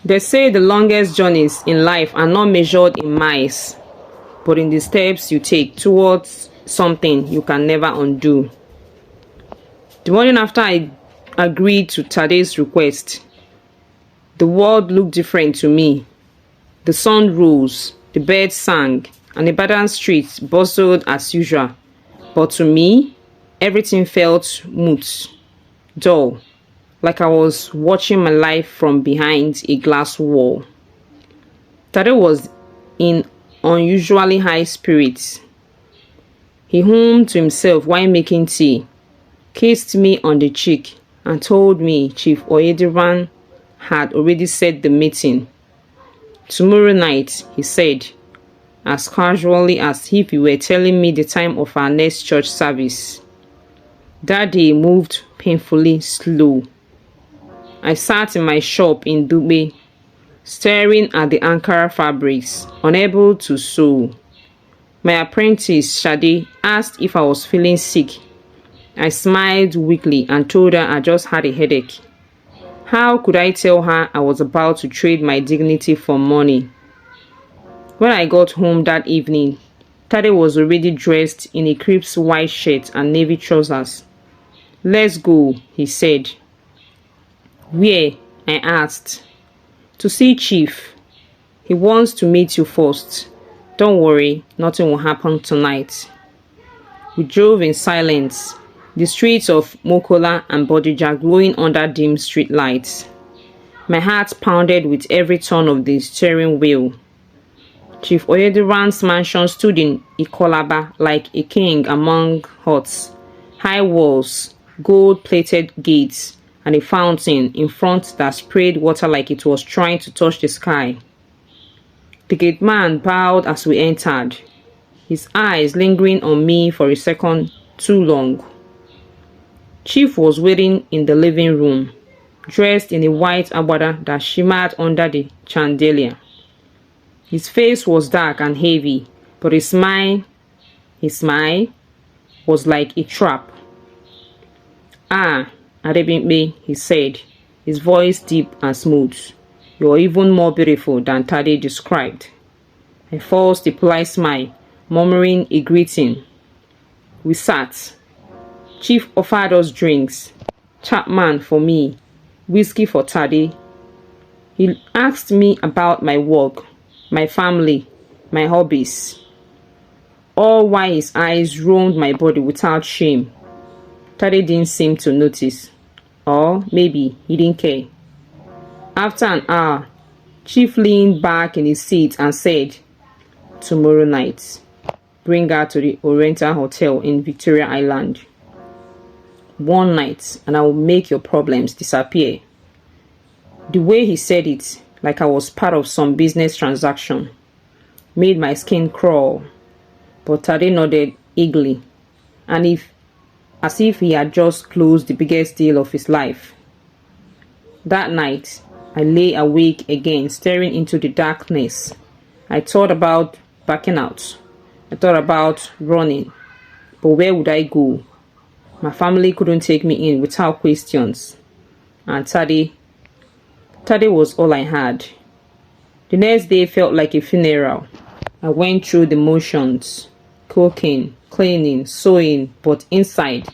They say the longest journeys in life are not measured in miles, but in the steps you take towards something you can never undo. The morning after I agreed to Tade's request, the world looked different to me. The sun rose, the birds sang, and the Ibadan streets bustled as usual. But to me, everything felt mute, dull, like I was watching my life from behind a glass wall. Tade was in unusually high spirits. He hummed to himself while making tea, kissed me on the cheek, and told me Chief Oyediran had already set the meeting. Tomorrow night, he said, as casually as if he were telling me the time of our next church service. That day moved painfully slow. I sat in my shop in Dube, staring at the Ankara fabrics, unable to sew. My apprentice, Shade, asked if I was feeling sick. I smiled weakly and told her I just had a headache. How could I tell her I was about to trade my dignity for money? When I got home that evening, Tade was already dressed in a crisp white shirt and navy trousers. Let's go, he said. Where? I asked. To see Chief. He wants to meet you first. Don't worry, nothing will happen tonight. We drove in silence, the streets of Mokola and Bodija glowing under dim street lights. My heart pounded with every turn of the steering wheel. Chief Oyediran's mansion stood in Ikolaba like a king among huts, high walls, gold-plated gates, and a fountain in front that sprayed water like it was trying to touch the sky. The gate man bowed as we entered, his eyes lingering on me for a second too long. Chief was waiting in the living room, dressed in a white agbada that shimmered under the chandelier. His face was dark and heavy, but his smile was like a trap. Ah, Adebimpe, he said, his voice deep and smooth. You're even more beautiful than Tade described. I forced a polite smile, murmuring a greeting. We sat. Chief offered us drinks. Chapman for me, whiskey for Tade. He asked me about my work, my family, my hobbies. All while his eyes roamed my body without shame. Tade didn't seem to notice. Or maybe he didn't care. After an hour, Chief leaned back in his seat and said, tomorrow night, bring her to the Oriental Hotel in Victoria Island. One night, and I will make your problems disappear. The way he said it, like I was part of some business transaction, made my skin crawl. But Tade nodded eagerly, and as if he had just closed the biggest deal of his life. That night, I lay awake again, staring into the darkness. I thought about backing out. I thought about running. But where would I go? My family couldn't take me in without questions. And Tade was all I had. The next day felt like a funeral. I went through the motions, cooking, cleaning, sewing, but inside,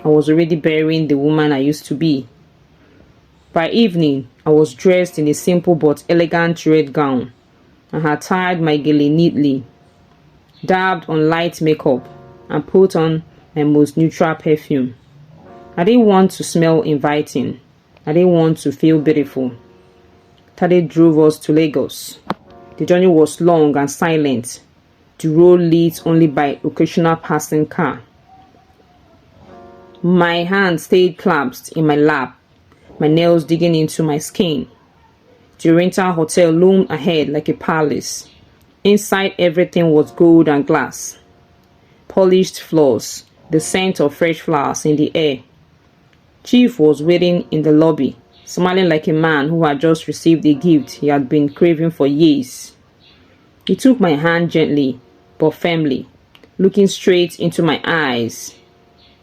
I was already burying the woman I used to be. By evening, I was dressed in a simple but elegant red gown. I had tied my gele neatly, dabbed on light makeup, and put on my most neutral perfume. I didn't want to smell inviting. I didn't want to feel beautiful. Tade drove us to Lagos. The journey was long and silent, the road lit only by occasional passing car. My hand stayed clasped in my lap, my nails digging into my skin. The Oriental Hotel loomed ahead like a palace. Inside, everything was gold and glass. Polished floors, the scent of fresh flowers in the air. Chief was waiting in the lobby, smiling like a man who had just received a gift he had been craving for years. He took my hand gently, but firmly, looking straight into my eyes.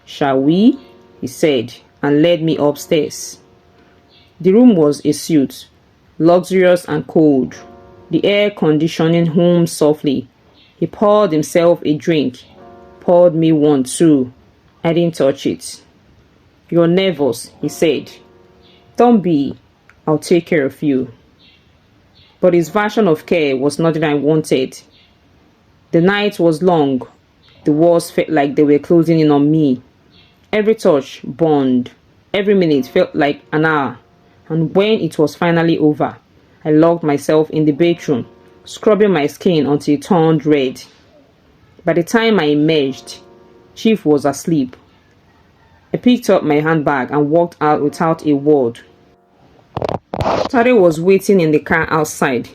"Shall we?" he said, and led me upstairs. The room was a suite, luxurious and cold. The air conditioning hummed softly. He poured himself a drink, poured me one too. I didn't touch it. "You're nervous," he said. "Don't be. I'll take care of you." But his version of care was nothing I wanted. The night was long. The walls felt like they were closing in on me. Every touch burned. Every minute felt like an hour. And when it was finally over, I locked myself in the bedroom, scrubbing my skin until it turned red. By the time I emerged, Chief was asleep. I picked up my handbag and walked out without a word. Tade was waiting in the car outside.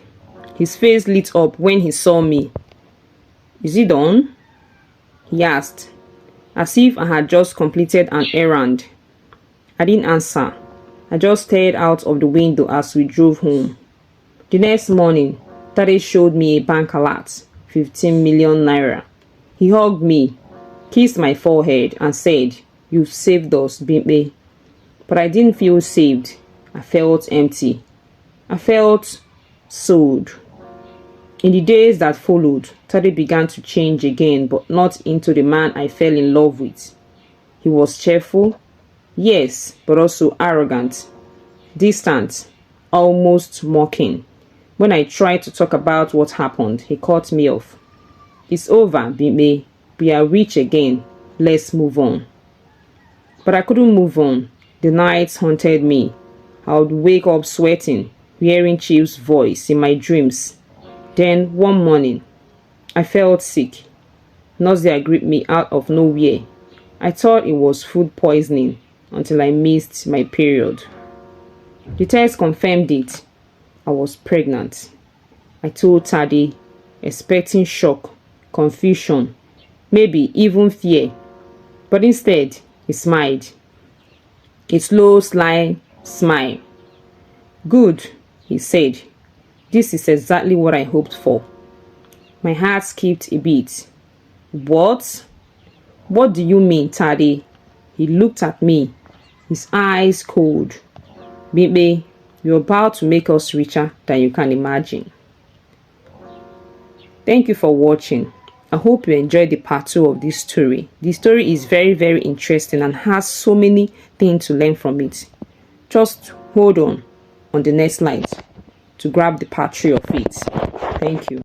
His face lit up when he saw me. "Is he done?" he asked, as if I had just completed an errand. I didn't answer. I just stared out of the window as we drove home. The next morning, Tade showed me a bank alert, 15 million naira. He hugged me, kissed my forehead, and said, "You've saved us, Bimpe." But I didn't feel saved. I felt empty. I felt sold. In the days that followed, Tade began to change again, but not into the man I fell in love with. He was cheerful, yes, but also arrogant, distant, almost mocking. When I tried to talk about what happened, he cut me off. "It's over, Bimpe. We are rich again. Let's move on." But I couldn't move on. The nights haunted me. I would wake up sweating, hearing Chief's voice in my dreams. Then, one morning, I felt sick. Nausea gripped me out of nowhere. I thought it was food poisoning until I missed my period. The test confirmed it. I was pregnant. I told Tade, expecting shock, confusion, maybe even fear. But instead, he smiled. A slow, sly smile. "Good," he said. "This is exactly what I hoped for." My heart skipped a beat. "What? What do you mean, Tade?" He looked at me, his eyes cold. "Bimpe, you're about to make us richer than you can imagine." Thank you for watching. I hope you enjoyed the part 2 of this story. The story is very, very interesting and has so many things to learn from it. Just hold on the next slide to grab the part 3 of it. Thank you.